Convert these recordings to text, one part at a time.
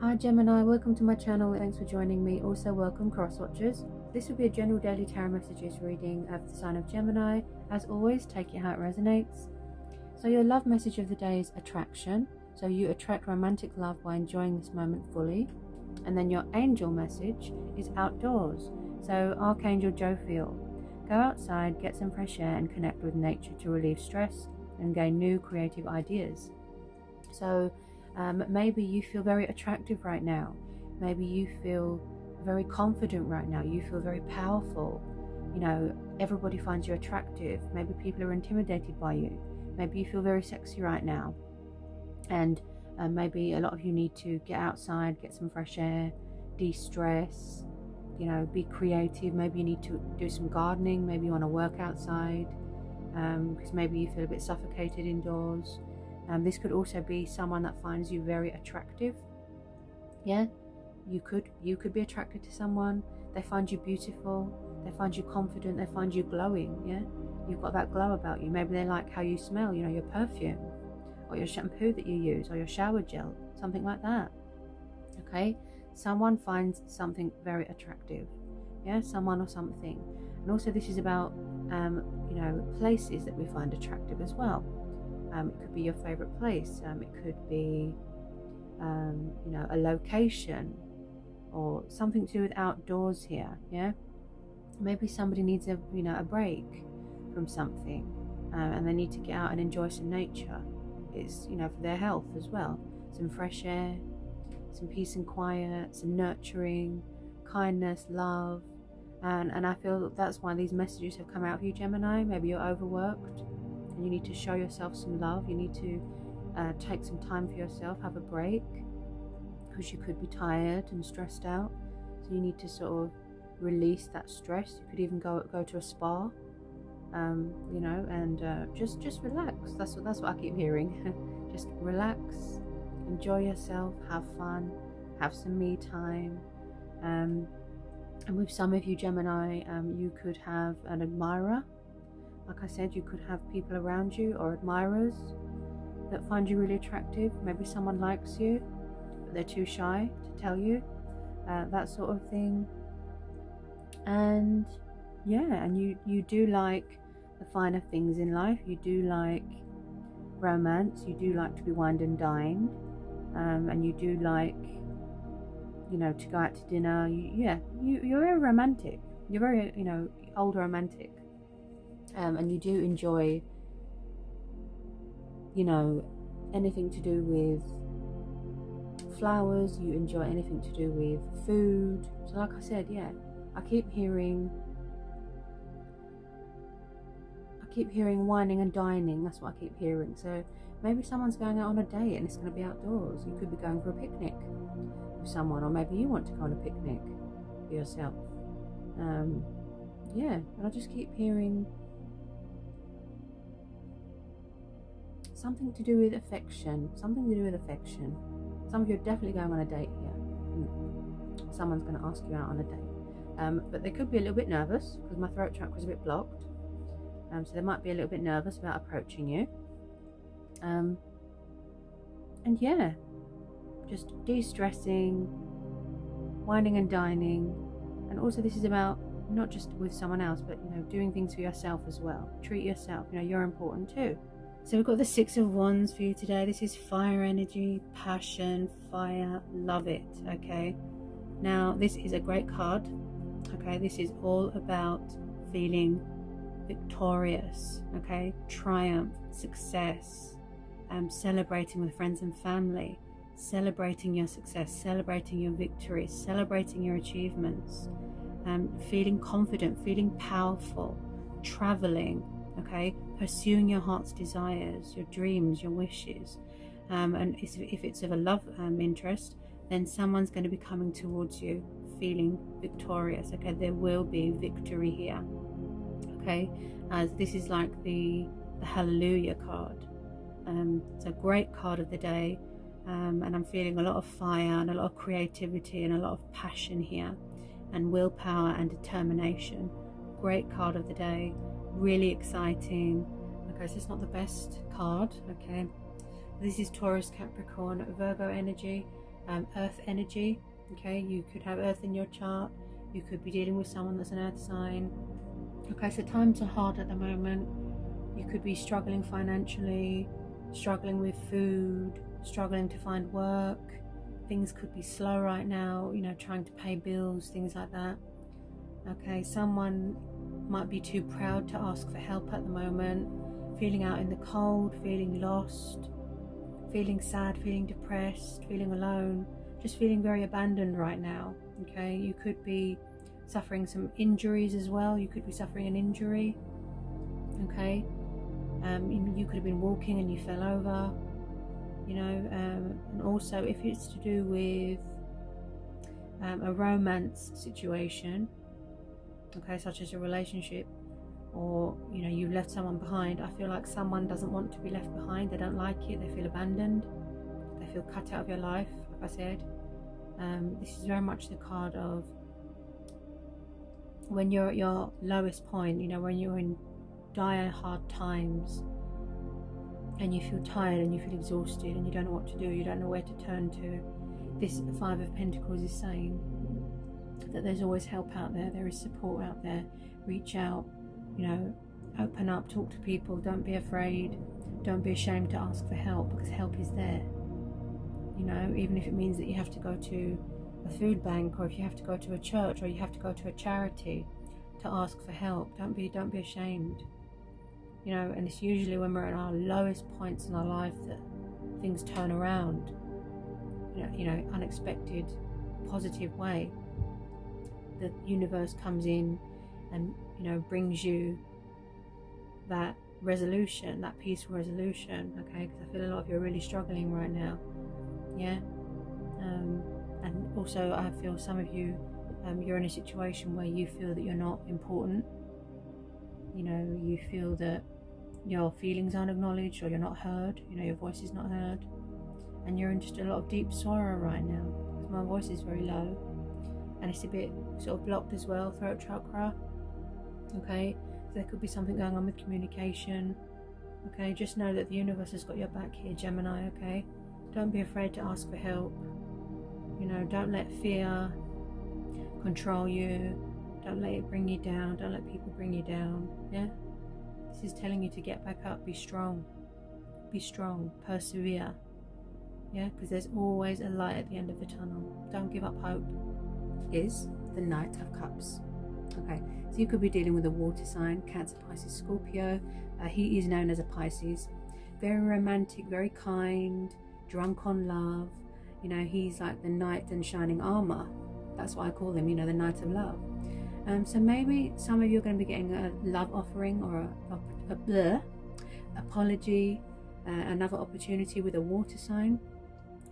Hi Gemini, welcome to my channel. Thanks for joining me. Also welcome cross watchers. This will be a general daily tarot messages reading of the sign of Gemini. As always, take it how it resonates. So your love message of the day is attraction. So you attract romantic love by enjoying this moment fully. And then your angel message is outdoors. So Archangel Jophiel. Go outside, get some fresh air and connect with nature to relieve stress and gain new creative ideas. So maybe you feel very attractive right now. Maybe you feel very confident right now. You feel very powerful. You know, everybody finds you attractive. Maybe people are intimidated by you. Maybe you feel very sexy right now. And maybe a lot of you need to get outside, get some fresh air, de-stress, you know, be creative. Maybe you need to do some gardening. Maybe you want to work outside because maybe you feel a bit suffocated indoors. This could also be someone that finds you very attractive. Yeah, you could be attracted to someone. They find you beautiful. They find you confident. They find you glowing. Yeah, you've got that glow about you. Maybe they like how you smell. You know, your perfume, or your shampoo that you use, or your shower gel, something like that. Okay, someone finds something very attractive. Yeah, someone or something. And also, this is about you know, places that we find attractive as well. It could be your favorite place. It could be, you know, a location or something to do with outdoors here. Yeah, maybe somebody needs a, you know, a break from something, and they need to get out and enjoy some nature. It's, you know, for their health as well. Some fresh air, some peace and quiet, some nurturing, kindness, love, and I feel that's why these messages have come out for you, Gemini. Maybe you're overworked. And you need to show yourself some love. You need to take some time for yourself, have a break, because you could be tired and stressed out. So you need to sort of release that stress. You could even go to a spa, you know, and just relax. That's what I keep hearing. Just relax, enjoy yourself, have fun, have some me time. And with some of you, Gemini, you could have an admirer. Like I said, you could have people around you or admirers that find you really attractive. Maybe someone likes you, but they're too shy to tell you, that sort of thing. And yeah, and you do like the finer things in life. You do like romance. You do like to be wined and dined. And you do like, you know, to go out to dinner. You're very romantic. You're very, you know, old romantic. And you do enjoy, you know, anything to do with flowers. You enjoy anything to do with food. So like I said, yeah, I keep hearing whining and dining. That's what I keep hearing. So maybe someone's going out on a date and it's going to be outdoors. You could be going for a picnic with someone, or maybe you want to go on a picnic for yourself. Yeah, and I just keep hearing something to do with affection. Something to do with affection. Some of you are definitely going on a date here. Someone's going to ask you out on a date. But they could be a little bit nervous because my throat chakra is a bit blocked. So they might be a little bit nervous about approaching you. And yeah, just de-stressing, wining and dining. And also this is about not just with someone else, but, you know, doing things for yourself as well. Treat yourself. You know, you're important too. So we've got the Six of Wands for you today. This is fire energy, passion, fire, love it, okay? Now, this is a great card, okay? This is all about feeling victorious, okay? Triumph, success, celebrating with friends and family, celebrating your success, celebrating your victories, celebrating your achievements, feeling confident, feeling powerful, traveling, okay, pursuing your heart's desires, your dreams, your wishes. And if it's of a love interest, then someone's going to be coming towards you feeling victorious. Okay, there will be victory here. Okay, as this is like the Hallelujah card. It's a great card of the day, and I'm feeling a lot of fire and a lot of creativity and a lot of passion here, and willpower and determination. Great card of the day. Really exciting. Okay, so it's not the best card. Okay, this is Taurus, Capricorn, Virgo energy. earth energy. Okay, you could have earth in your chart. You could be dealing with someone that's an earth sign. Okay, so times are hard at the moment. You could be struggling financially, struggling with food, struggling to find work. Things could be slow right now, you know, trying to pay bills, things like that. Okay, someone might be too proud to ask for help at the moment, feeling out in the cold, feeling lost, feeling sad, feeling depressed, feeling alone, just feeling very abandoned right now. Okay, you could be suffering some injuries as well. You could be suffering an injury. Okay, you could have been walking and you fell over, you know, and also if it's to do with a romance situation, okay, such as a relationship, or you know, you left someone behind. I feel like someone doesn't want to be left behind. They don't like it. They feel abandoned. They feel cut out of your life, like I said. This is very much the card of when you're at your lowest point, you know, when you're in dire hard times and you feel tired and you feel exhausted and you don't know what to do, you don't know where to turn to. This Five of Pentacles is saying that there's always help out there, there is support out there. Reach out, you know, open up, talk to people, don't be afraid, don't be ashamed to ask for help, because help is there. You know, even if it means that you have to go to a food bank, or if you have to go to a church, or you have to go to a charity to ask for help, don't be ashamed. You know, and it's usually when we're at our lowest points in our life that things turn around, you know, unexpected, positive way. The universe comes in and, you know, brings you that resolution, that peaceful resolution. Okay, because I feel a lot of you are really struggling right now. Yeah. And also I feel some of you, you're in a situation where you feel that you're not important. You know, you feel that your feelings aren't acknowledged, or you're not heard, you know, your voice is not heard, and you're in just a lot of deep sorrow right now, because my voice is very low and it's a bit sort of blocked as well, throat chakra. Okay, so there could be something going on with communication. Okay, just know that the universe has got your back here, Gemini. Okay, don't be afraid to ask for help. You know, don't let fear control you, don't let it bring you down, don't let people bring you down. Yeah, this is telling you to get back up, be strong, persevere. Yeah, because there's always a light at the end of the tunnel. Don't give up hope. Is the Knight of Cups. Okay, so you could be dealing with a water sign, Cancer, Pisces, Scorpio. He is known as a Pisces. Very romantic, very kind, drunk on love. You know, he's like the knight in shining armor. That's why I call him, you know, the Knight of Love. So maybe some of you are going to be getting a love offering, or a apology, another opportunity with a water sign,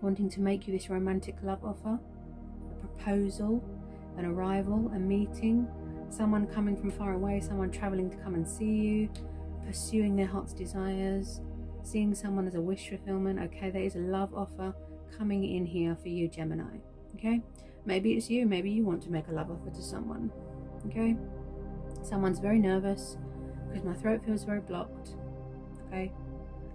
wanting to make you this romantic love offer, a proposal, an arrival, a meeting, someone coming from far away, someone traveling to come and see you, pursuing their heart's desires, seeing someone as a wish fulfillment. Okay, there is a love offer coming in here for you, Gemini. Okay, maybe it's you, maybe you want to make a love offer to someone. Okay, someone's very nervous because my throat feels very blocked. Okay,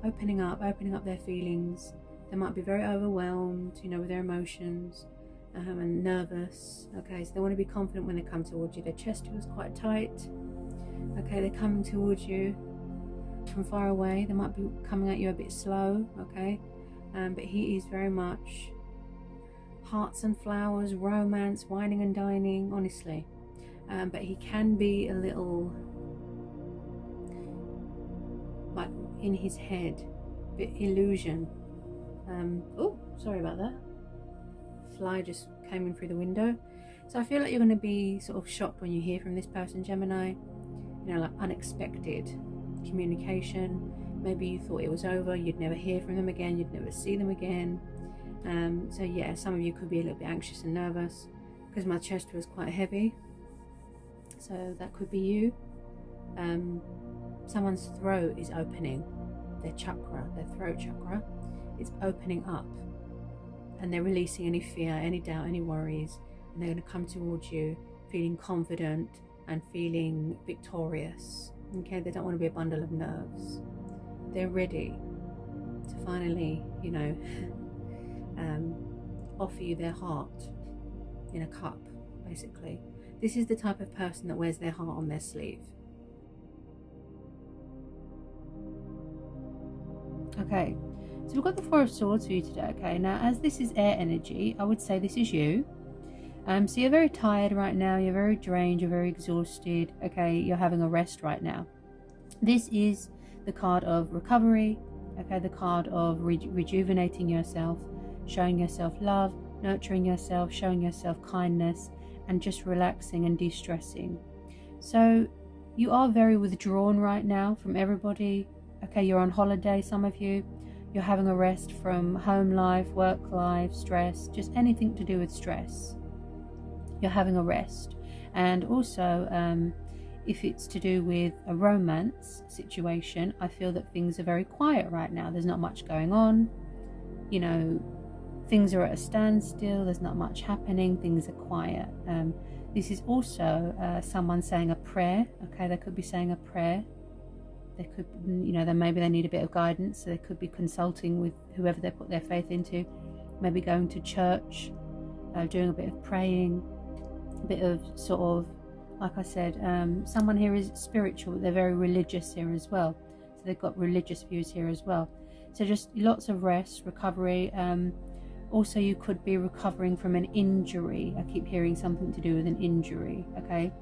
opening up their feelings. They might be very overwhelmed, you know, with their emotions, and nervous. Okay, so they want to be confident when they come towards you. Their chest feels quite tight. Okay, they're coming towards you from far away. They might be coming at you a bit slow. Okay, but he is very much hearts and flowers, romance, wining and dining, honestly. But he can be a little like in his head, a bit illusion. Oh, sorry about that. Fly just came in through the window. So I feel like you're going to be sort of shocked when you hear from this person, Gemini. You know, like unexpected communication. Maybe you thought it was over, you'd never hear from them again, you'd never see them again. So yeah, some of you could be a little bit anxious and nervous because my chest was quite heavy. So that could be you. Someone's throat is opening. Their chakra, their throat chakra is opening up, and they're releasing any fear, any doubt, any worries, and they're going to come towards you feeling confident and feeling victorious. Okay, they don't want to be a bundle of nerves. They're ready to finally, you know, offer you their heart in a cup, basically. This is the type of person that wears their heart on their sleeve. Okay, so we've got the Four of Swords for you today. Okay, now as this is air energy, I would say this is you. So you're very tired right now, you're very drained, you're very exhausted. Okay, you're having a rest right now. This is the card of recovery. Okay, the card of rejuvenating yourself, showing yourself love, nurturing yourself, showing yourself kindness, and just relaxing and de-stressing. So you are very withdrawn right now from everybody. Okay, you're on holiday, some of you. You're having a rest from home life, work life, stress, just anything to do with stress. You're having a rest. And also, if it's to do with a romance situation, I feel that things are very quiet right now. There's not much going on. You know, things are at a standstill. There's not much happening. Things are quiet. This is also someone saying a prayer. Okay, they could be saying a prayer. They could, you know, then maybe they need a bit of guidance. So they could be consulting with whoever they put their faith into. Maybe going to church, doing a bit of praying, a bit of sort of, like I said, someone here is spiritual. They're very religious here as well. So they've got religious views here as well. So just lots of rest, recovery. Also, you could be recovering from an injury. I keep hearing something to do with an injury. Okay.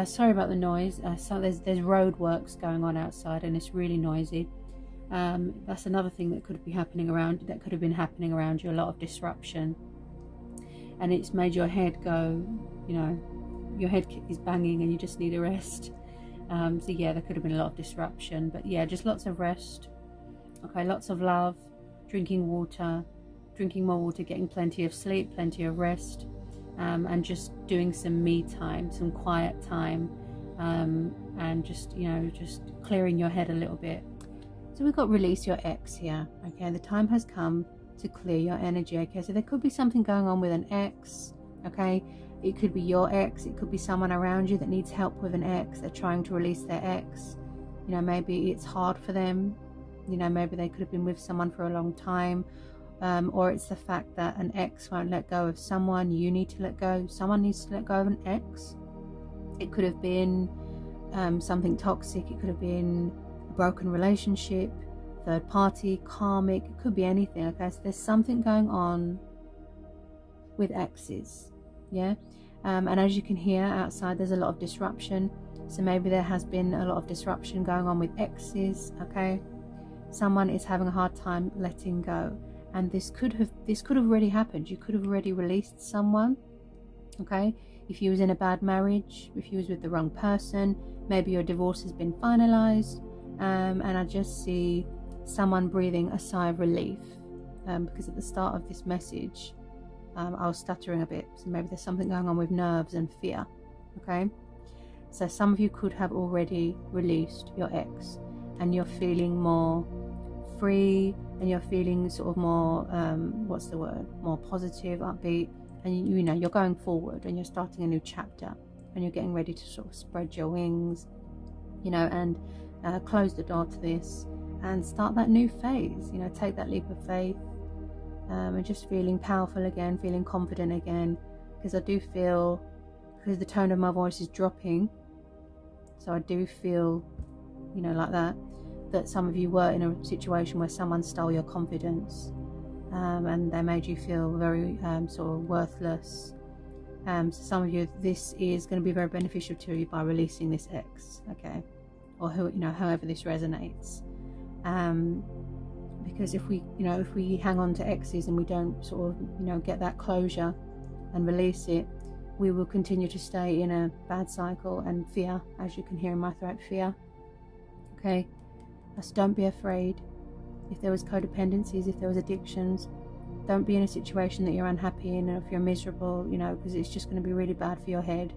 Sorry about the noise. So there's road works going on outside, and it's really noisy. That's another thing that could be happening around. That could have been happening around you. A lot of disruption, and it's made your head go. You know, your head is banging, and you just need a rest. So yeah, there could have been a lot of disruption, but yeah, just lots of rest. Okay, lots of love, drinking more water, getting plenty of sleep, plenty of rest. And just doing some me time, some quiet time, and just, you know, just clearing your head a little bit. So we've got release your ex here. Okay, the time has come to clear your energy. Okay, so there could be something going on with an ex. Okay, it could be your ex, it could be someone around you that needs help with an ex. They're trying to release their ex. You know, maybe it's hard for them. You know, maybe they could have been with someone for a long time. Or it's the fact that an ex won't let go of someone. You need to let go. Someone needs to let go of an ex. It could have been something toxic. It could have been a broken relationship, third party, karmic. It could be anything. Okay, so there's something going on with exes. Yeah, and as you can hear outside, there's a lot of disruption. So maybe there has been a lot of disruption going on with exes. Okay, someone is having a hard time letting go. And this could have already happened. You could have already released someone. Okay, if you was in a bad marriage, if you was with the wrong person, maybe your divorce has been finalized, and I just see someone breathing a sigh of relief, because at the start of this message I was stuttering a bit, so maybe there's something going on with nerves and fear. Okay, so some of you could have already released your ex, and you're feeling more free, and you're feeling sort of more more positive, upbeat, and you know you're going forward, and you're starting a new chapter, and you're getting ready to sort of spread your wings, you know, and close the door to this and start that new phase. You know, take that leap of faith, and just feeling powerful again, feeling confident again, because I do feel, because the tone of my voice is dropping, so I do feel, you know, like that some of you were in a situation where someone stole your confidence, and they made you feel very sort of worthless. So some of you, this is going to be very beneficial to you by releasing this ex. Okay, or who, you know, however this resonates, because if we hang on to exes and we don't sort of, you know, get that closure and release it, we will continue to stay in a bad cycle and fear, as you can hear in my throat, fear. Okay, so don't be afraid. If there was codependencies, if there was addictions, don't be in a situation that you're unhappy in, or if you're miserable, you know, because it's just going to be really bad for your head,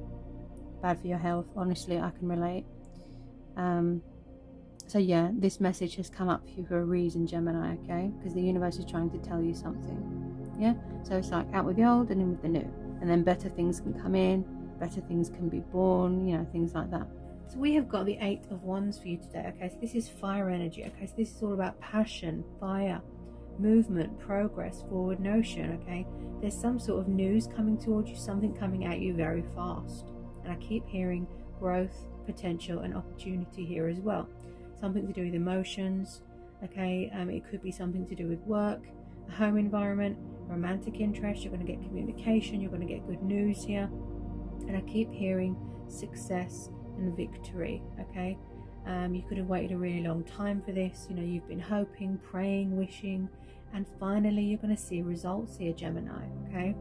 bad for your health. Honestly, I can relate. So yeah, this message has come up for you for a reason, Gemini, okay? Because the universe is trying to tell you something. Yeah, so it's like out with the old and in with the new, and then better things can come in, better things can be born, you know, things like that. So we have got the Eight of Wands for you today. Okay, so this is fire energy. Okay, so this is all about passion, fire, movement, progress, forward motion, okay? There's some sort of news coming towards you, something coming at you very fast. And I keep hearing growth, potential, and opportunity here as well. Something to do with emotions, okay? It could be something to do with work, a home environment, romantic interest. You're going to get communication, you're going to get good news here. And I keep hearing success and victory, okay? You could have waited a really long time for this. You know, you've been hoping, praying, wishing, and finally you're going to see results here, Gemini, okay?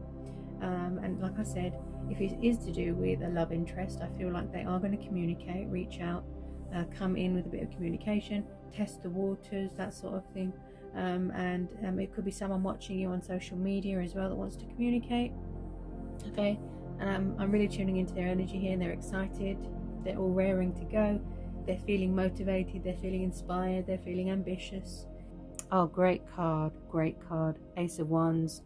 And like I said, if it is to do with a love interest, I feel like they are going to communicate, reach out, come in with a bit of communication, test the waters, that sort of thing. And it could be someone watching you on social media as well that wants to communicate, okay? And I'm really tuning into their energy here, and they're excited, they're all raring to go, they're feeling motivated, they're feeling inspired, they're feeling ambitious. Oh, great card, Ace of Wands.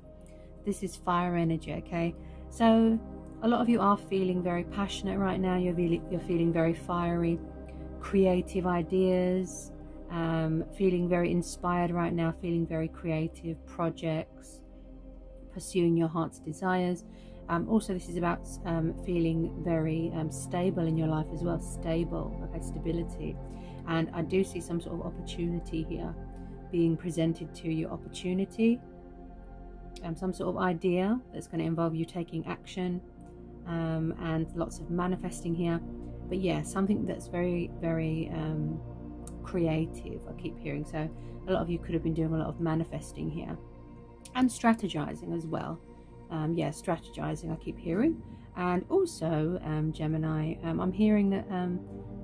This is fire energy, okay? So a lot of you are feeling very passionate right now. You're feeling very fiery, creative ideas, feeling very inspired right now, feeling very creative projects, pursuing your heart's desires. Also, this is about feeling very stable in your life as well. Stability. And I do see some sort of opportunity here being presented to you. Opportunity, some sort of idea that's going to involve you taking action, and lots of manifesting here. But yeah, something that's very, very creative, I keep hearing. So a lot of you could have been doing a lot of manifesting here, and strategizing as well. Strategizing, I keep hearing. And also, Gemini, I'm hearing that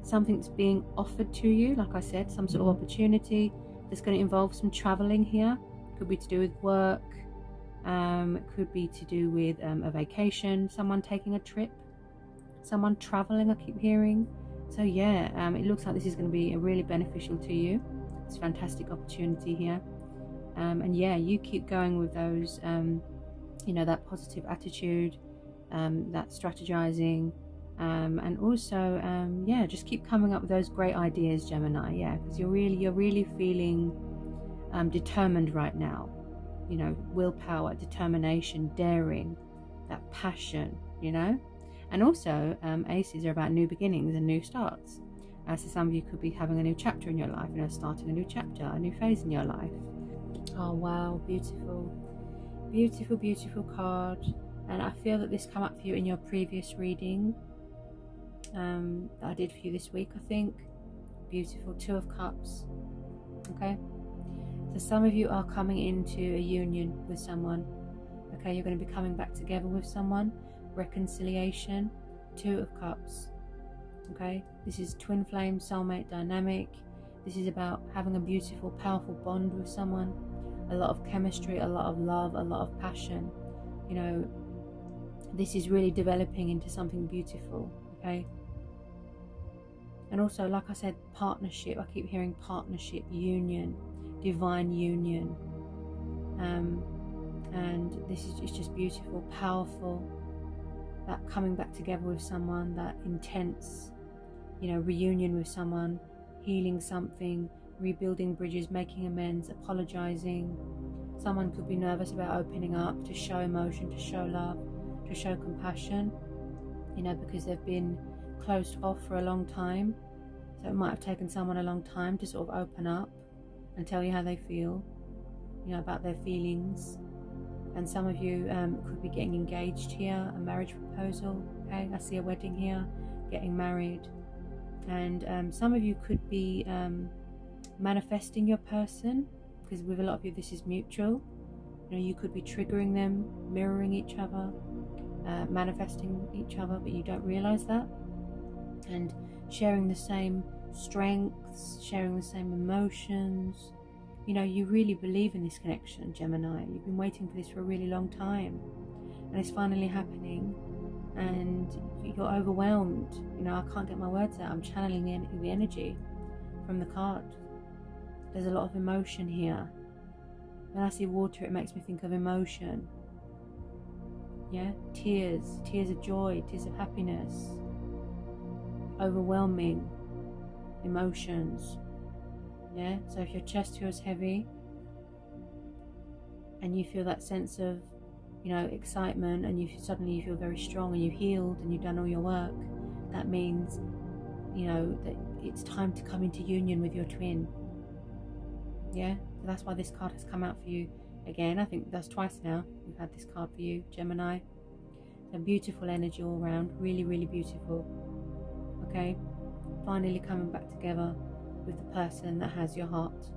something's being offered to you. Like I said, some sort of opportunity that's going to involve some traveling here. Could be to do with work, could be to do with a vacation, someone taking a trip, someone traveling, I keep hearing. So yeah, it looks like this is going to be really beneficial to you. It's a fantastic opportunity here. And yeah, you keep going with those that positive attitude, that strategizing, and also just keep coming up with those great ideas, Gemini. Yeah, because you're really feeling determined right now. You know, willpower, determination, daring, that passion, you know. And also aces are about new beginnings and new starts. So some of you could be having a new chapter in your life, starting a new chapter, a new phase in your life. Oh wow, beautiful card. And I feel that this came up for you in your previous reading that I did for you this week, I think. Beautiful, Two of Cups. Okay, so some of you are coming into a union with someone. Okay, you're going to be coming back together with someone. Reconciliation, Two of Cups. Okay, this is twin flame soulmate dynamic. This is about having a beautiful, powerful bond with someone. A lot of chemistry, a lot of love, a lot of passion. You know, this is really developing into something beautiful, okay? And also, like I said, partnership. I keep hearing partnership, union, divine union. And this is it's just beautiful, powerful. That coming back together with someone, that intense, reunion with someone, healing something, rebuilding bridges, making amends, apologizing. Someone could be nervous about opening up to show emotion, to show love, to show compassion, because they've been closed off for a long time. So it might have taken someone a long time to sort of open up and tell you how they feel, about their feelings. And some of you could be getting engaged here, a marriage proposal. Okay, I see a wedding here, getting married. And some of you could be manifesting your person, because with a lot of you this is mutual. You could be triggering them, mirroring each other, manifesting each other, but you don't realize that. And sharing the same strengths, sharing the same emotions. You really believe in this connection, Gemini. You've been waiting for this for a really long time, and it's finally happening, and you're overwhelmed. I can't get my words out. I'm channeling the energy from the card. There's a lot of emotion here. When I see water, it makes me think of emotion. Yeah, tears of joy, tears of happiness, overwhelming emotions. Yeah, so if your chest feels heavy, and you feel that sense of, you know, excitement, and suddenly you feel very strong and you've healed and you've done all your work, that means, you know, that it's time to come into union with your twin. Yeah, so that's why this card has come out for you again. I think that's twice now we've had this card for you, Gemini. A beautiful energy all around, really, really beautiful. Okay, finally coming back together with the person that has your heart.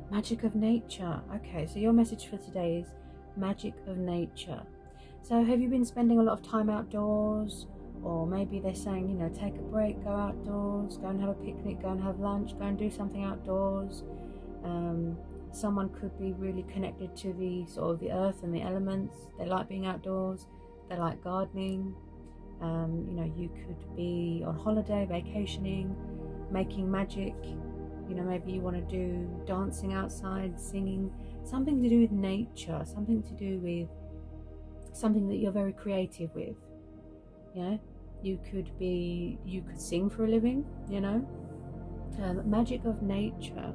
Magic of nature. Okay, so your message for today is magic of nature. So have you been spending a lot of time outdoors? Or maybe they're saying, you know, take a break, go outdoors, go and have a picnic, go and have lunch, go and do something outdoors. Someone could be really connected to the sort of the earth and the elements. They like being outdoors, they like gardening. You know, you could be on holiday, vacationing, making magic. You know, maybe you want to do dancing outside, singing, something to do with nature, something to do with something that you're very creative with. Yeah, you could sing for a living, you know. Magic of nature.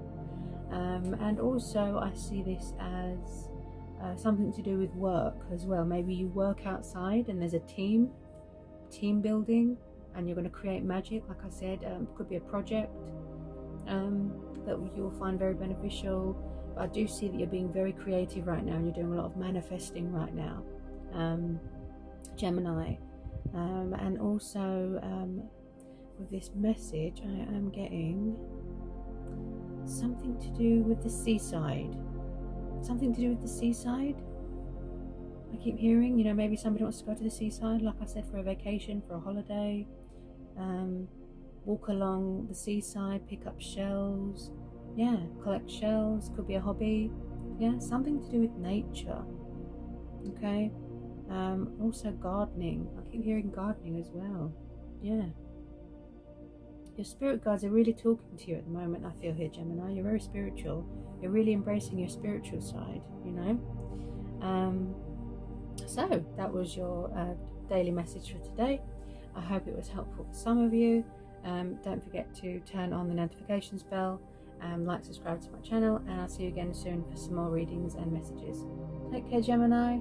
And also I see this as something to do with work as well. Maybe you work outside and there's a team building, and you're going to create magic. Like I said, could be a project that you'll find very beneficial. But I do see that you're being very creative right now, and you're doing a lot of manifesting right now, Gemini. And also with this message I am getting something to do with the seaside. Something to do with the seaside. I keep hearing, you know, maybe somebody wants to go to the seaside, like I said, for a vacation, for a holiday, walk along the seaside, pick up shells, yeah, collect shells, could be a hobby, yeah, something to do with nature. Okay. Also gardening. I keep hearing gardening as well. Yeah. Your spirit guides are really talking to you at the moment, I feel here, Gemini. You're very spiritual. You're really embracing your spiritual side, you know. So that was your daily message for today. I hope it was helpful for some of you. Don't forget to turn on the notifications bell, like, subscribe to my channel, and I'll see you again soon for some more readings and messages. Take care, Gemini.